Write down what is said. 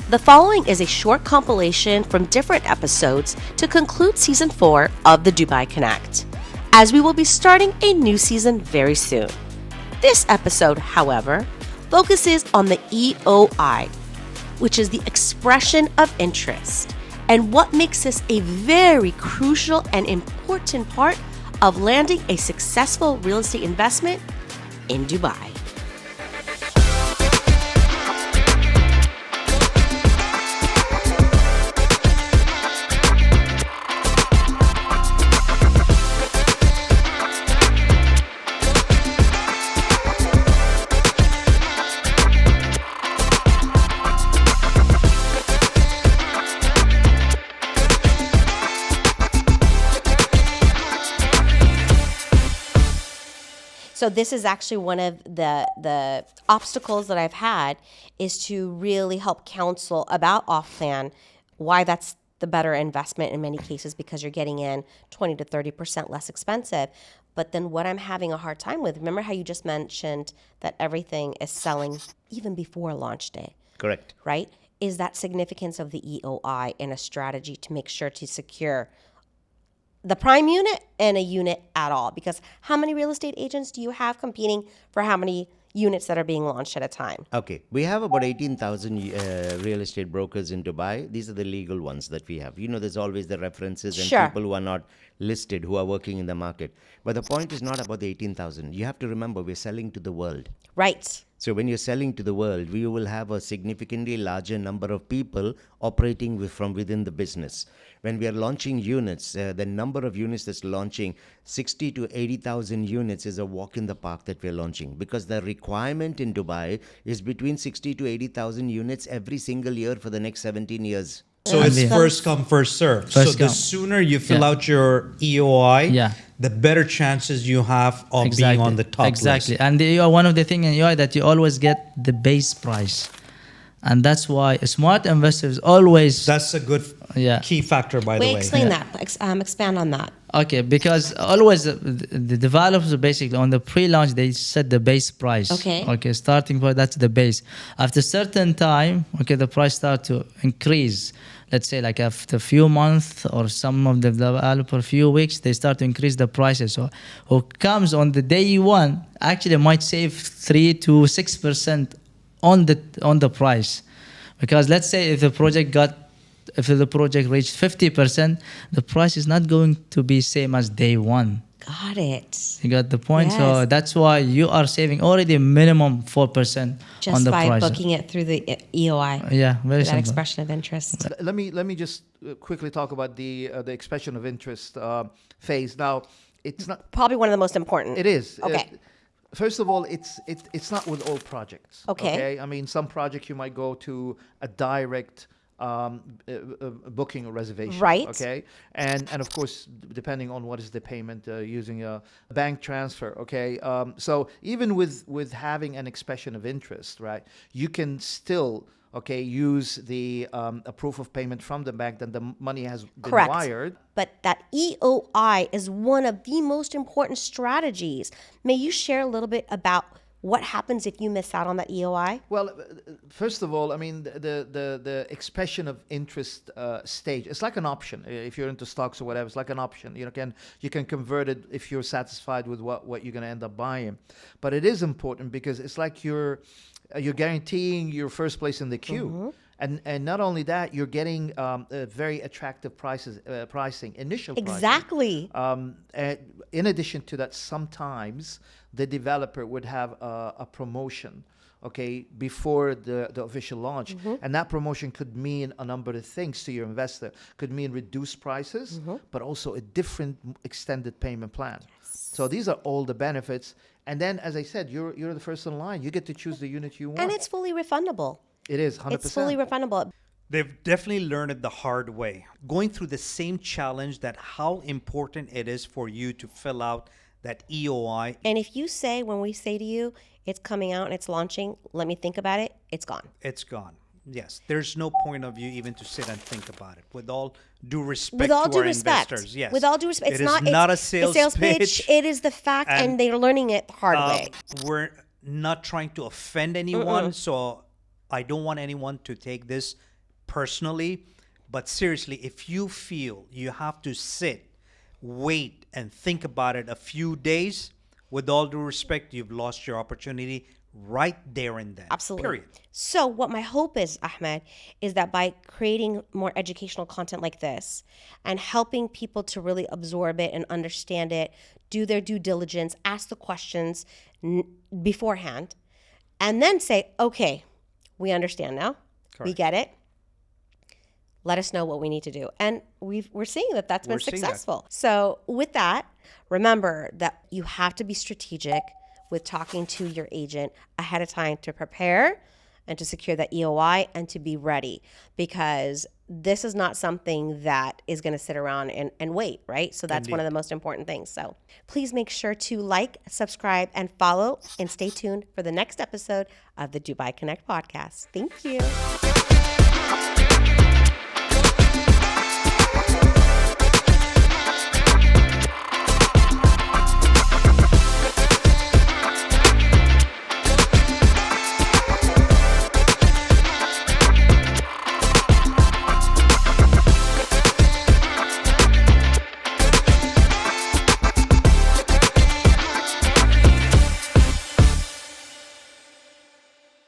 The following is a short compilation from different episodes to conclude Season 4 of the Dubai Connect, as we will be starting a new season very soon. This episode, however, focuses on the EOI, which is the expression of interest, and what makes this a very crucial and important part of landing a successful real estate investment in Dubai. So this is actually one of the obstacles that I've had, is to really help counsel about off-plan, why that's the better investment in many cases, because you're getting in 20 to 30% less expensive. But then what I'm having a hard time with, remember how you just mentioned that everything is selling even before launch day? Correct. Right? Is that significance of the EOI in a strategy to make sure to secure the prime unit and a unit at all? Because how many real estate agents do you have competing for how many units that are being launched at a time? Okay, we have about 18,000 real estate brokers in Dubai. These are the legal ones that we have. You know, there's always the references and Sure. people who are not listed, who are working in the market. But the point is not about the 18,000. You have to remember, we're selling to the world. Right. So when you're selling to the world, we will have a significantly larger number of people operating from within the business. When we are launching units, the number of units that's launching, 60 to 80,000 units is a walk in the park that we're launching, because the requirement in Dubai is between 60 to 80,000 units every single year for the next 17 years. So it's first come, first serve. First So come. the sooner you fill out your EOI, the better chances you have of being on the top Exactly. list. And the EOI, one of the things in EOI that you always get the base price. And that's why smart investors always... That's a good key factor, by the way. Explain that. Expand on that. Okay, because always the developers basically on the pre-launch, they set the base price. Okay, starting point, that's the base. After a certain time, the price start to increase. Let's say like after a few months or some of the developer few weeks, they start to increase the prices. So who comes on the day one actually might save 3 to 6% on the price. Because let's say if the project reached 50%, the price is not going to be same as day one. Got it. You got the point? Yes. So that's why you are saving already minimum 4% just on the by price. booking it through the EOI. Yeah, very that simple. expression of interest. Let me just quickly talk about the expression of interest phase. Now, it's not probably one of the most important. It is. Okay. First of all, it's not with all projects. Okay. I mean, some projects you might go to a direct booking or reservation. Right. Okay. And of course, depending on what is the payment, using a bank transfer. Okay. So even with having an expression of interest, right, you can still use the a proof of payment from the bank that the money has been wired. But that EOI is one of the most important strategies. May you share a little bit about what happens if you miss out on that EOI? Well, first of all, I mean, the expression of interest stage, it's like an option. If you're into stocks or whatever, it's like an option. You can convert it if you're satisfied with what you're going to end up buying. But it is important because it's like you're guaranteeing your first place in the queue. Mm-hmm. And not only that, you're getting very attractive pricing, initial pricing. Exactly. In addition to that, sometimes the developer would have a promotion, before the official launch. Mm-hmm. And that promotion could mean a number of things to your investor. Could mean reduced prices, but also a different extended payment plan. So these are all the benefits. And then, as I said, you're the first in line. You get to choose the unit you want. And it's fully refundable. It is 100%. It's fully refundable. They've definitely learned it the hard way. Going through the same challenge, that how important it is for you to fill out that EOI. And if you say, when we say to you, it's coming out and it's launching, let me think about it, it's gone. It's gone. Yes. There's no point of you even to sit and think about it. With all due respect With all to due our respect. investors. Yes. With all due respect. It It's is not a sales pitch. It is the fact, and they're learning it the hard way. We're not trying to offend anyone, so I don't want anyone to take this personally. But seriously, if you feel you have to sit, wait, and think about it a few days, with all due respect, you've lost your opportunity right there and then. Absolutely. Period. So what my hope is, Ahmed, is that by creating more educational content like this and helping people to really absorb it and understand it, do their due diligence, ask the questions beforehand, and then say, okay, we understand now. Correct. We get it. Let us know what we need to do. And we're seeing that that's been successful. So with that, remember that you have to be strategic with talking to your agent ahead of time to prepare and to secure that EOI and to be ready, because this is not something that is going to sit around and wait, right? So that's one of the most important things. So please make sure to like, subscribe, and follow, and stay tuned for the next episode of the Dubai Connect podcast. Thank you.